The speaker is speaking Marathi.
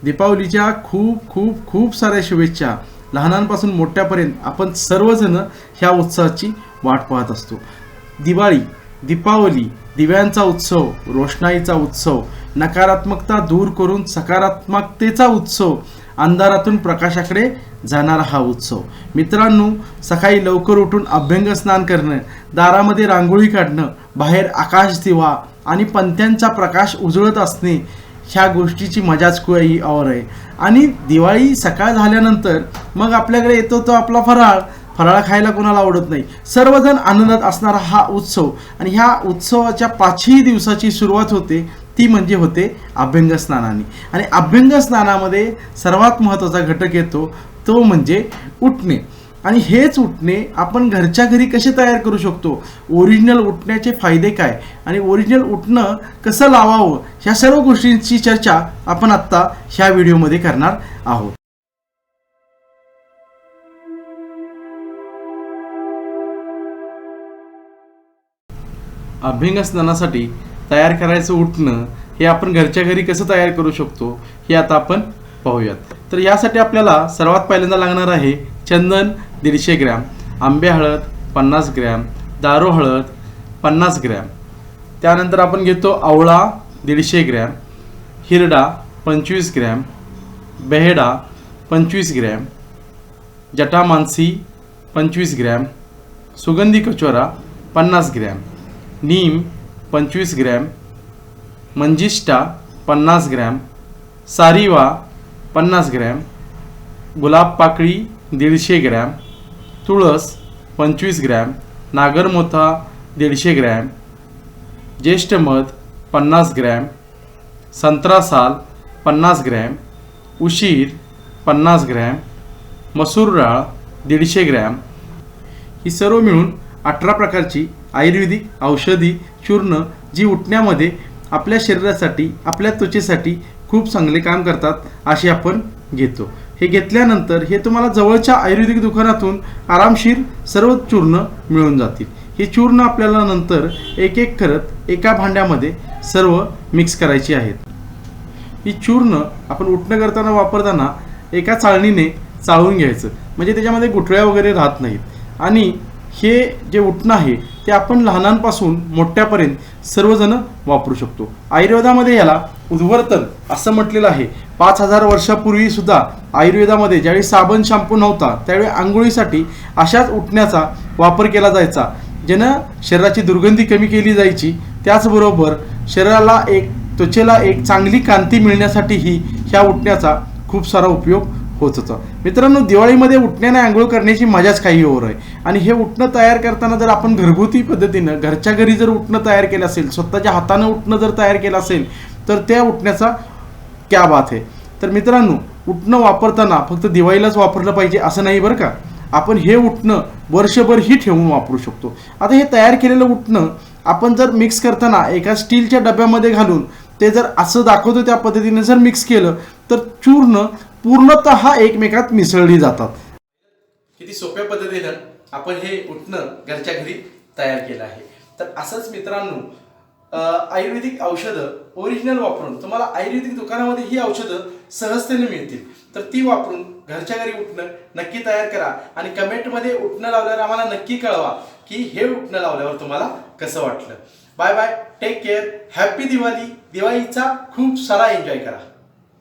दीपावलीच्या खूप खूप खूप साऱ्या शुभेच्छा. लहानांपासून मोठ्यापर्यंत आपण सर्वजण ह्या उत्सवाची वाट पाहत असतो. दिवाळी, दीपावली, दिव्यांचा उत्सव, रोषणाईचा उत्सव, नकारात्मकता दूर करून सकारात्मकतेचा उत्सव, अंधारातून प्रकाशाकडे जाणारा हा उत्सव. मित्रांनो, सकाळी लवकर उठून अभ्यंग स्नान करणं, दारामध्ये रांगोळी काढणं, बाहेर आकाश दिवा आणि पणत्यांचा प्रकाश उजळत असणे, ह्या गोष्टीची मजाच काही और आहे. आणि दिवाळी सकाळ झाल्यानंतर मग आपल्याकडे येतो तो आपला फराळ. फराळ खायला कोणाला आवडत नाही. सर्वजण आनंदात असणारा हा उत्सव. आणि ह्या उत्सवाच्या 5ही दिवसाची सुरुवात होते ती म्हणजे होते अभ्यंग स्नानाने. आणि अभ्यंग स्नानामध्ये सर्वात महत्त्वाचा घटक येतो तो म्हणजे उठणे. आणि हेच उठणे आपण घरच्या घरी कसे तयार करू शकतो, ओरिजिनल उठण्याचे फायदे काय आणि ओरिजिनल उठणं कसं लावावं, ह्या सर्व गोष्टींची चर्चा आपण आत्ता ह्या व्हिडिओमध्ये करणार आहोत. अभ्यंग स्नानासाठी तयार करायचं उठणं हे आपण घरच्या घरी कसं तयार करू शकतो हे आता आपण पाहूयात. तर यासाठी आपल्याला सर्वात पहिल्यांदा लागणार आहे चंदन 150 ग्रॅम, आंबे हळद 50 ग्रॅम, दारू हळद 50 ग्रॅम. त्यानंतर आपण घेतो आवळा 150 ग्रॅम, हिरडा 25 ग्रॅम, बेहडा 25 ग्रॅम, जटामांसी 25 ग्रॅम, सुगंधी कचोरा 50 ग्रॅम, नीम 25 ग्रॅम, मंजिष्टा 50 ग्रॅम, सारिवा 50 ग्रॅम, गुलाब पाकळी 150 ग्रॅम, तुळस 25 ग्रॅम, नागरमोथा 150 ग्रॅम, ज्येष्ठ मध 50 ग्रॅम, संत्रा साल 50 ग्रॅम, उशीर 50 ग्रॅम, मसूर डाळ 150 ग्रॅम. ही सर्व मिळून 18 प्रकारची आयुर्वेदिक औषधी चूर्ण जी उठण्यामध्ये आपल्या शरीरासाठी, आपल्या त्वचेसाठी खूप चांगले काम करतात अशी आपण घेतो. हे घेतल्यानंतर हे तुम्हाला जवळच्या आयुर्वेदिक दुकानातून आरामशीर सर्व चूर्ण मिळून जातील. हे चूर्ण आपल्याला नंतर एक एक करत एका भांड्यामध्ये सर्व मिक्स करायची आहेत. ही चूर्ण आपण उठणं करताना वापरताना एका चाळणीने चाळून घ्यायचं, म्हणजे त्याच्यामध्ये गुठळ्या वगैरे राहत नाहीत. आणि हे जे उठणं आहे ते आपण लहानांपासून मोठ्यापर्यंत सर्वजण वापरू शकतो. आयुर्वेदामध्ये याला उद्वर्तन असं म्हटलेलं आहे. 5000 वर्षापूर्वी सुद्धा आयुर्वेदामध्ये ज्यावेळी साबण शॅम्पू नव्हता त्यावेळी आंघोळीसाठी अशाच उठण्याचा वापर केला जायचा, ज्यानं शरीराची दुर्गंधी कमी केली जायची. त्याचबरोबर शरीराला त्वचेला एक चांगली कांती मिळण्यासाठीही ह्या उठण्याचा खूप सारा उपयोग होत होता. मित्रांनो, दिवाळीमध्ये उठण्याने आंघोळ करण्याची मजाच काही और आहे. आणि हे उठणं तयार करताना जर आपण घरगुती पद्धतीनं घरच्या घरी जर उठणं तयार केलं असेल, स्वतःच्या हातानं उठणं जर तयार केलं असेल तर त्या उठण्याचा क्या बात आहे. तर मित्रांनो, उठणं वापरताना फक्त दिवाळीलाच वापरलं पाहिजे असं नाही बरं का. आपण हे उठणं वर्षभरही ठेवून वापरू शकतो. आता हे तयार केलेलं उठणं आपण जर मिक्स करताना एका स्टीलच्या डब्यामध्ये घालून ते जर असं दाखवतो त्या पद्धतीने जर मिक्स केलं तर चूर्ण पूर्णतः एकमेकात मिसळली जातात. किती सोप्या पद्धतीनं आपण हे उठणं घरच्या घरी तयार केलं आहे. तर असंच मित्रांनो, आयुर्वेदिक औषधं ओरिजिनल वापरून तुम्हाला आयुर्वेदिक दुकानामध्ये ही औषधं सहजतेने मिळतील. तर ती वापरून घरच्या घरी उठणं नक्की तयार करा आणि कमेंटमध्ये उठणं लावल्यावर आम्हाला नक्की कळवा की हे उठणं लावल्यावर तुम्हाला कसं वाटलं. Bye bye, take care, happy Diwali. दिवाळीचा खूप सारा एन्जॉय करा.